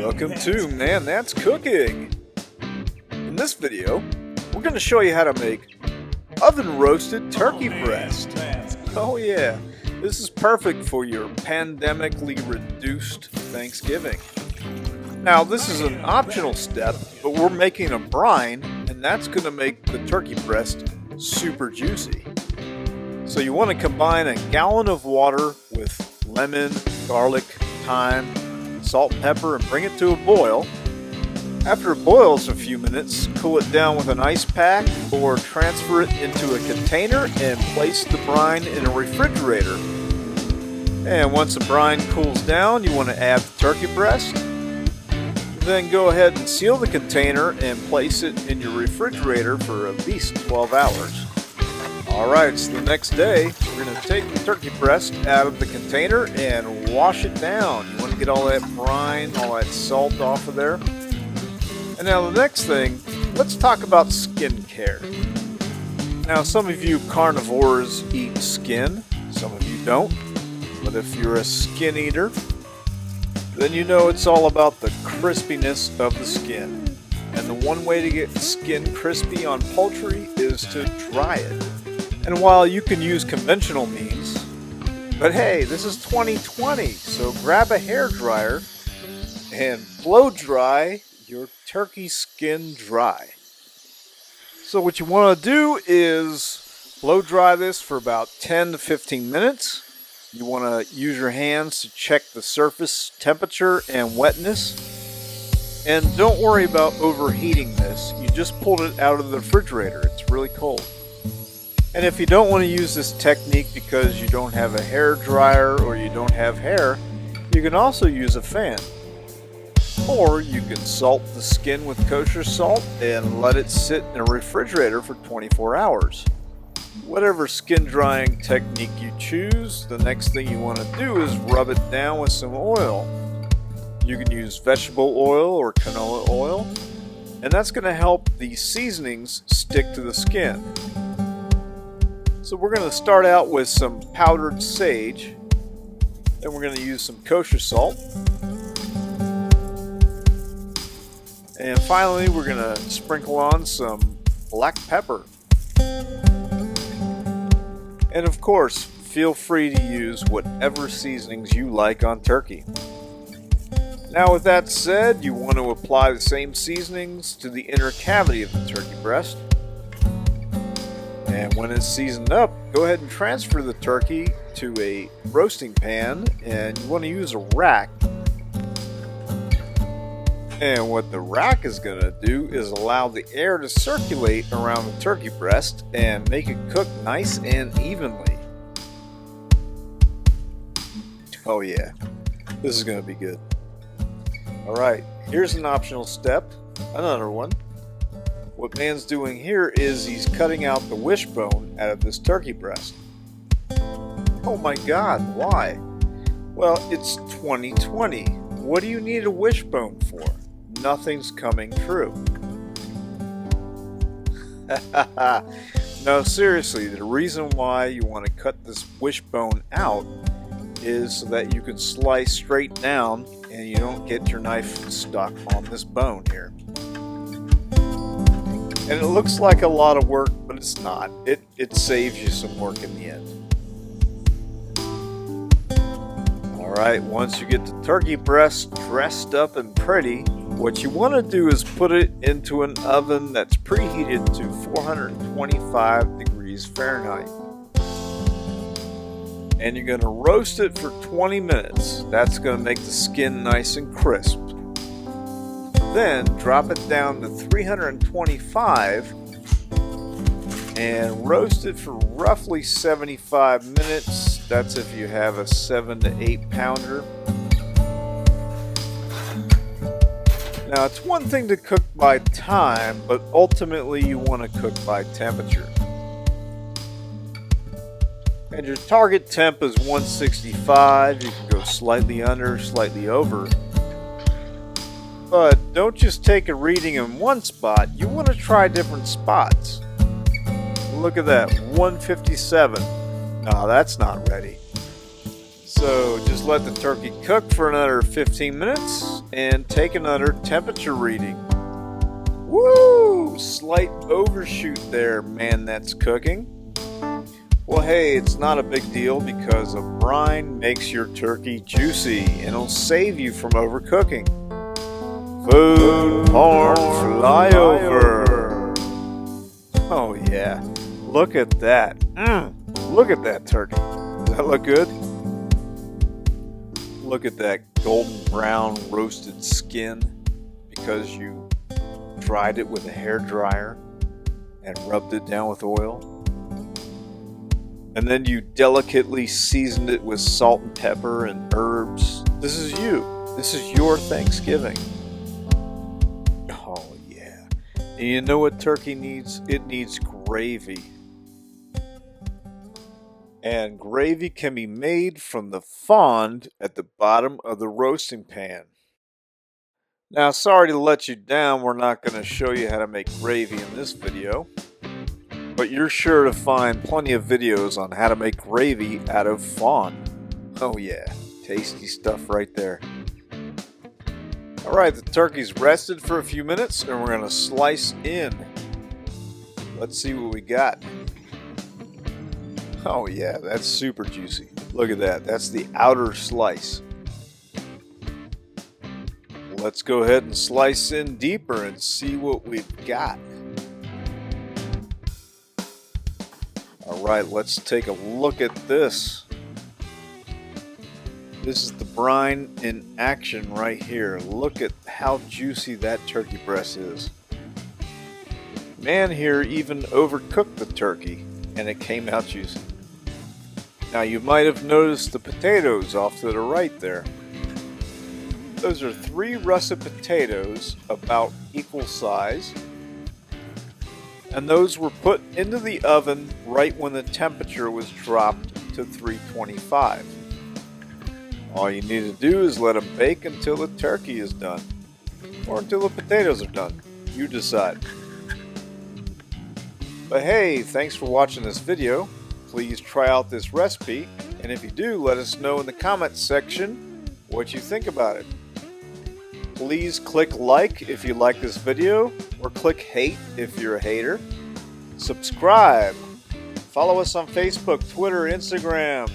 Welcome to Man That's Cooking. In this video, we're going to show you how to make oven roasted turkey breast. Oh yeah, this is perfect for your pandemically reduced Thanksgiving. Now this is an optional step, but we're making a brine, and that's going to make the turkey breast super juicy. So you want to combine a gallon of water with lemon, garlic, thyme, salt and pepper, and bring it to a boil. After it boils a few minutes, cool it down with an ice pack or transfer it into a container and place the brine in a refrigerator. And once the brine cools down, you want to add the turkey breast. Then go ahead and seal the container and place it in your refrigerator for at least 12 hours. Alright, so the next day, we're going to take the turkey breast out of the container and wash it down. You want to get all that brine, all that salt off of there. And now the next thing, let's talk about skin care. Now some of you carnivores eat skin, some of you don't. But if you're a skin eater, then you know it's all about the crispiness of the skin. And the one way to get skin crispy on poultry is to dry it. And while you can use conventional means, but hey, this is 2020, so grab a hair dryer and blow dry your turkey skin dry. So what you want to do is blow dry this for about 10 to 15 minutes. You want to use your hands to check the surface temperature and wetness. And don't worry about overheating this. You just pulled it out of the refrigerator. It's really cold. And if you don't want to use this technique because you don't have a hair dryer or you don't have hair, you can also use a fan. Or you can salt the skin with kosher salt and let it sit in a refrigerator for 24 hours. Whatever skin drying technique you choose, the next thing you want to do is rub it down with some oil. You can use vegetable oil or canola oil, and that's going to help the seasonings stick to the skin. So we're going to start out with some powdered sage, then we're going to use some kosher salt, and finally we're going to sprinkle on some black pepper. And of course, feel free to use whatever seasonings you like on turkey. Now with that said, you want to apply the same seasonings to the inner cavity of the turkey breast. And when it's seasoned up, go ahead and transfer the turkey to a roasting pan, and you want to use a rack. And what the rack is going to do is allow the air to circulate around the turkey breast and make it cook nice and evenly. Oh yeah, this is going to be good. Alright, here's an optional step, another one. What man's doing here is he's cutting out the wishbone out of this turkey breast. Oh my god, why? Well, it's 2020. What do you need a wishbone for? Nothing's coming true. No, seriously, the reason why you want to cut this wishbone out is so that you can slice straight down and you don't get your knife stuck on this bone here. And it looks like a lot of work, but it's not. It saves you some work in the end. Alright, once you get the turkey breast dressed up and pretty, what you want to do is put it into an oven that's preheated to 425 degrees Fahrenheit. And you're going to roast it for 20 minutes. That's going to make the skin nice and crisp. Then drop it down to 325 and roast it for roughly 75 minutes. That's if you have a 7 to 8 pounder. Now it's one thing to cook by time, but ultimately you want to cook by temperature. And your target temp is 165. You can go slightly under, slightly over. But don't just take a reading in one spot, you want to try different spots. Look at that, 157. No, that's not ready. So just let the turkey cook for another 15 minutes and take another temperature reading. Woo! Slight overshoot there, man, that's cooking. Well, hey, it's not a big deal because a brine makes your turkey juicy and it'll save you from overcooking. Food porn flyover. Oh yeah, look at that. Look at that turkey. Does that look good? Look at that golden brown roasted skin because you dried it with a hair dryer and rubbed it down with oil. And then you delicately seasoned it with salt and pepper and herbs. This is you. This is your Thanksgiving. Oh yeah. And you know what turkey needs? It needs gravy. And gravy can be made from the fond at the bottom of the roasting pan. Now, sorry to let you down, we're not going to show you how to make gravy in this video. But you're sure to find plenty of videos on how to make gravy out of fond. Oh yeah, tasty stuff right there. Alright, the turkey's rested for a few minutes and we're going to slice in. Let's see what we got. Oh yeah, that's super juicy. Look at that, that's the outer slice. Let's go ahead and slice in deeper and see what we've got. Alright, let's take a look at this. This is the brine in action right here. Look at how juicy that turkey breast is. Man here even overcooked the turkey and it came out juicy. Now you might have noticed the potatoes off to the right there. Those are 3 russet potatoes about equal size. And those were put into the oven right when the temperature was dropped to 325. All you need to do is let them bake until the turkey is done. Or until the potatoes are done. You decide. But hey, thanks for watching this video. Please try out this recipe. And if you do, let us know in the comments section what you think about it. Please click like if you like this video, or click hate if you're a hater. Subscribe. Follow us on Facebook, Twitter, Instagram.